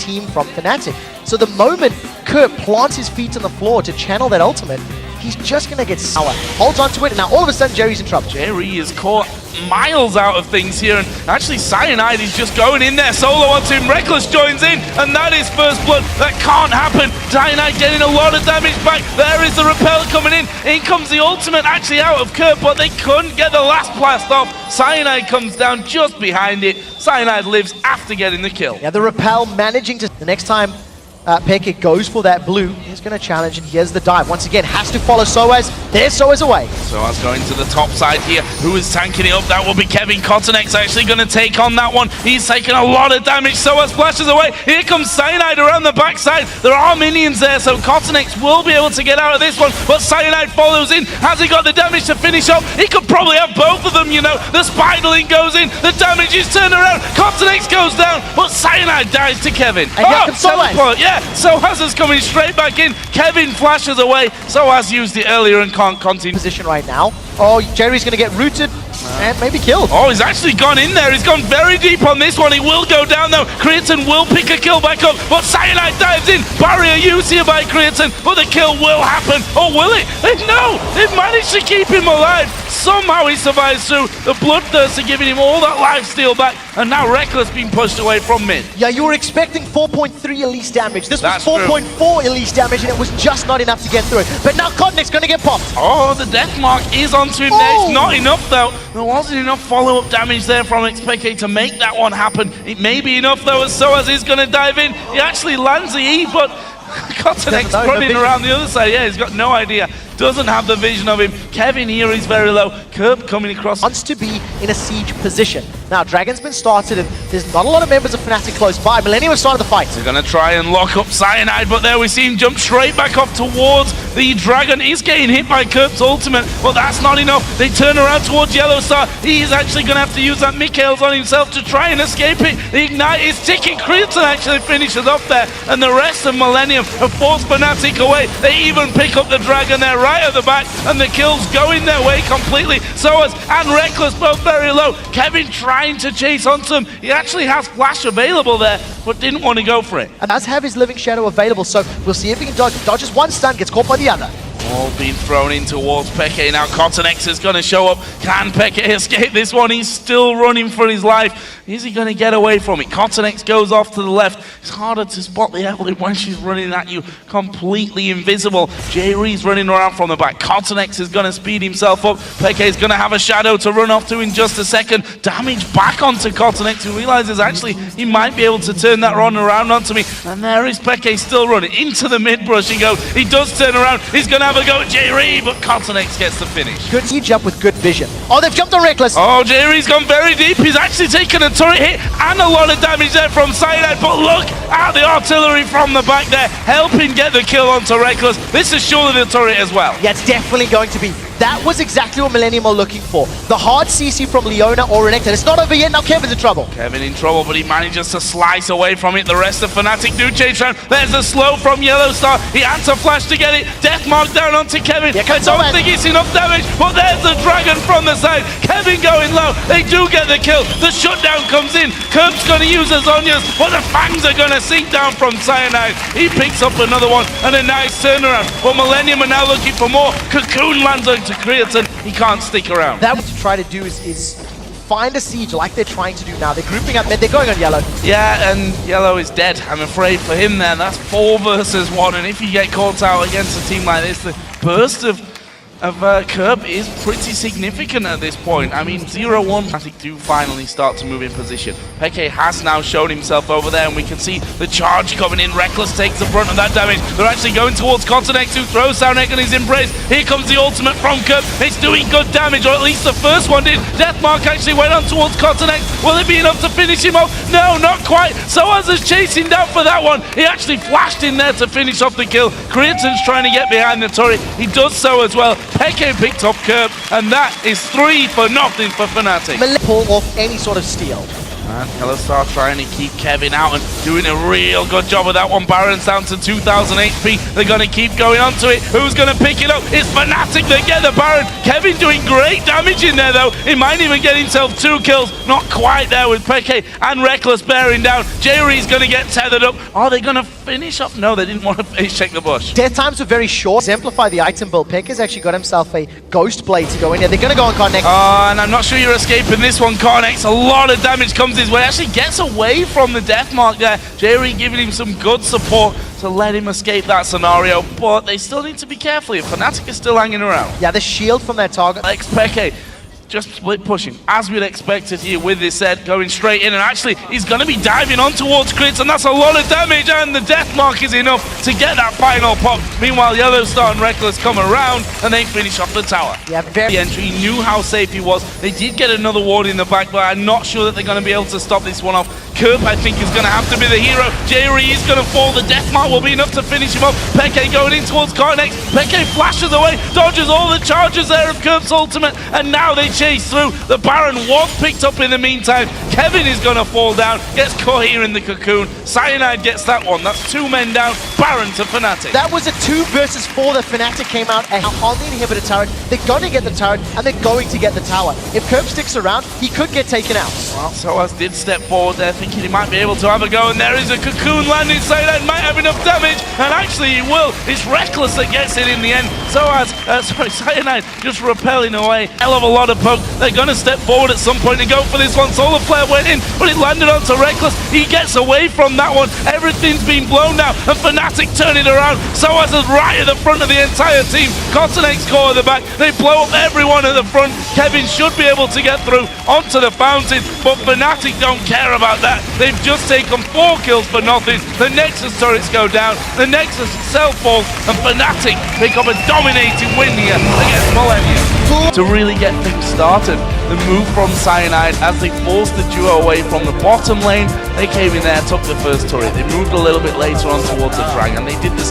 team from Fnatic. So the moment Kurt plants his feet on the floor to channel that ultimate, he's just going to get sour. Holds on to it, and now all of a sudden Jerry's in trouble. Jerry is caught miles out of things here, and actually Cyanide is just going in there. Solo onto him, Reckless joins in, and that is first blood. That can't happen. Cyanide getting a lot of damage back. There is the repel coming in. In comes the ultimate actually out of Kurt, but they couldn't get the last blast off. Cyanide comes down just behind it. Cyanide lives after getting the kill. Yeah, the repel managing to... The next time Peke goes for that blue, he's going to challenge, and here's the dive. Once again, has to follow Soaz. There's Soaz away. Soaz going to the top side here. Who is tanking it up? That will be Kevin. Cottonex actually going to take on that one. He's taking a lot of damage. Soaz flashes away. Here comes Cyanide around the backside. There are minions there, so Cottonex will be able to get out of this one, but Cyanide follows in. Has he got the damage to finish up? He could probably have both of them, you know. The Spidling goes in. The damage is turned around. Cottonex goes down, but Cyanide dies to Kevin. And here comes Soaz. Yeah. Soaz is coming straight back in. Kevin flashes away. Soaz used it earlier and can't continue. Position right now. Oh, Jerry's going to get rooted and maybe killed. Oh, he's actually gone in there. He's gone very deep on this one. He will go down though. Creatine will pick a kill back up, but Cyanide dives in. Barrier used here by Creatine, but the kill will happen. Oh, will it? No! They've managed to keep him alive. Somehow he survives through. The Bloodthirster giving him all that lifesteal back, and now Reckless being pushed away from mid. Yeah, you were expecting 4.3 Elise damage. This was 4.4 Elise damage, and it was just not enough to get through it. But now Cottonex's going to get popped. Oh, the death mark is onto him next. Not enough though. There wasn't enough follow-up damage there from XPK to make that one happen. It may be enough though, as Soaz is going to dive in. He actually lands the E, but Cottonex running around the other side. Yeah, he's got no idea. Doesn't have the vision of him. Kevin here is very low. Kerb coming across. Wants to be in a siege position. Now, Dragon's been started, and there's not a lot of members of Fnatic close by. Millenium has started the fight. They're going to try and lock up Cyanide, but there we see him jump straight back off towards the Dragon. He's getting hit by Kerb's ultimate, but that's not enough. They turn around towards Yellow Star. He's actually going to have to use that Mikhail's on himself to try and escape it. The Ignite is ticking. Creatine actually finishes off there, and the rest of Millenium have forced Fnatic away. They even pick up the Dragon there right at the back, and the kills going their way completely. Soaz and Reckless both very low. Kevin trying to chase onto him. He actually has Flash available there, but didn't want to go for it. And does have his Living Shadow available, so we'll see if he can dodge. Dodges one stun, gets caught by the other. All being thrown in towards Peke. Now Cottonex is going to show up. Can Peke escape this one? He's still running for his life. Is he going to get away from it? Cottonex goes off to the left. It's harder to spot the Evelyn when she's running at you, completely invisible. Jerry's running around from the back. Cottonex is going to speed himself up. Peke is going to have a shadow to run off to in just a second. Damage back onto Cottonex, who realizes actually he might be able to turn that run around onto me. And there is Peke still running into the mid brush. He goes. He does turn around. He's going to have a go at Jerry, but Cottonex gets the finish. Good siege up with good vision. Oh, they've jumped on Reckless. Oh, Jerry's gone very deep. He's actually taken a turret hit and a lot of damage there from Cyanide, but look at the artillery from the back there, helping get the kill onto Reckless. This is surely the turret as well. Yeah, it's definitely going to be. That was exactly what Millenium are looking for. The hard CC from Leona or Renekton. It's not over yet, now Kevin's in trouble. Kevin in trouble, but he manages to slice away from it. The rest of Fnatic do change round. There's a slow from Yellow Star. He had to flash to get it. Death mark down onto Kevin. I don't think it's enough damage, but there's the Dragon from the side. Kevin going low. They do get the kill. The shutdown comes in. Kerb's going to use his Zhonya's, but the fangs are going to sink down from Cyanide. He picks up another one and a nice turnaround. But Millenium are now looking for more. Cocoon lands to Creatine. He can't stick around. That what to try to do is find a siege like they're trying to do now. They're grouping up mid, they're going on Yellow. Yeah, and Yellow is dead, I'm afraid for him there. That's 4 versus 1, and if you get caught out against a team like this, the burst of Kerb is pretty significant at this point. I mean, 0-1, Fnatic do finally start to move in position. Peke has now shown himself over there, and we can see the charge coming in. Reckless takes the brunt of that damage. They're actually going towards Cottonex, who throws Saunek on his embrace. Here comes the ultimate from Kerb. It's doing good damage, or at least the first one did. Deathmark actually went on towards Cottonex. Will it be enough to finish him off? No, not quite. Soaz is chasing down for that one. He actually flashed in there to finish off the kill. Creatine's trying to get behind the turret. He does so as well. Peke picked up Kerb, and that is 3-0 for Fnatic. Pull off any sort of steal. And Yellowstar trying to keep Kevin out and doing a real good job with that one. Baron's down to 2,000 HP. They're going to keep going onto it. Who's going to pick it up? It's Fnatic. They get the Baron. Kevin doing great damage in there, though. He might even get himself 2 kills. Not quite there with Peke and Reckless bearing down. Jerry's going to get tethered up. Are they going to finish up? No, they didn't want to face check the bush. Death times were very short. Exemplify the item build. Pekka's actually got himself a Ghost Blade to go in there. They're going to go on Connect. And I'm not sure you're escaping this one, Carnex. A lot of damage comes his way. Actually gets away from the death mark there. Jerry giving him some good support to let him escape that scenario, but they still need to be careful. Fnatic is still hanging around. Yeah, the shield from their target. Alex Peke just split pushing, as we'd expected here with this set, going straight in, and actually he's going to be diving on towards crits, and that's a lot of damage, and the death mark is enough to get that final pop. Meanwhile, Yellowstar and Reckless come around, and they finish off the tower. Yeah, The entry knew how safe he was. They did get another ward in the back, but I'm not sure that they're going to be able to stop this one off. Kerp, I think, is going to have to be the hero. Jerry is going to fall. The death mark will be enough to finish him off. Peke going in towards Carnex. Peke flashes away, dodges all the charges there of Kerp's ultimate, and now they chase through. The Baron was picked up in the meantime. Kevin is going to fall down, gets caught here in the cocoon. Cyanide gets that one. That's 2 men down. Baron to Fnatic. That was a 2 versus 4 that Fnatic came out and on the inhibitor turret. They're going to get the turret, and they're going to get the tower. If Kerp sticks around, he could get taken out. Well, Soaz did step forward there, thinking he might be able to have a go, and there is a cocoon landing. Cyanide might have enough damage, and actually he will. It's Reckless that gets it in the end. Cyanide just repelling away. Hell of a lot of poke. They're going to step forward at some point and go for this one. Solar Flare went in, but it landed onto Reckless. He gets away from that one. Everything's been blown now, and Fnatic turn it around. Soaz is right at the front of the entire team. Cottonake's core at the back. They blow up everyone at the front. Kevin should be able to get through onto the fountain, but Fnatic don't care about that. They've just taken 4 kills for nothing. The Nexus turrets go down. The Nexus itself falls, and Fnatic pick up a dominating win here against Millenium. To really get things started, the move from Cyanide as they forced the duo away from the bottom lane, they came in there, took the first turret. They moved a little bit later on towards the dragon. They did the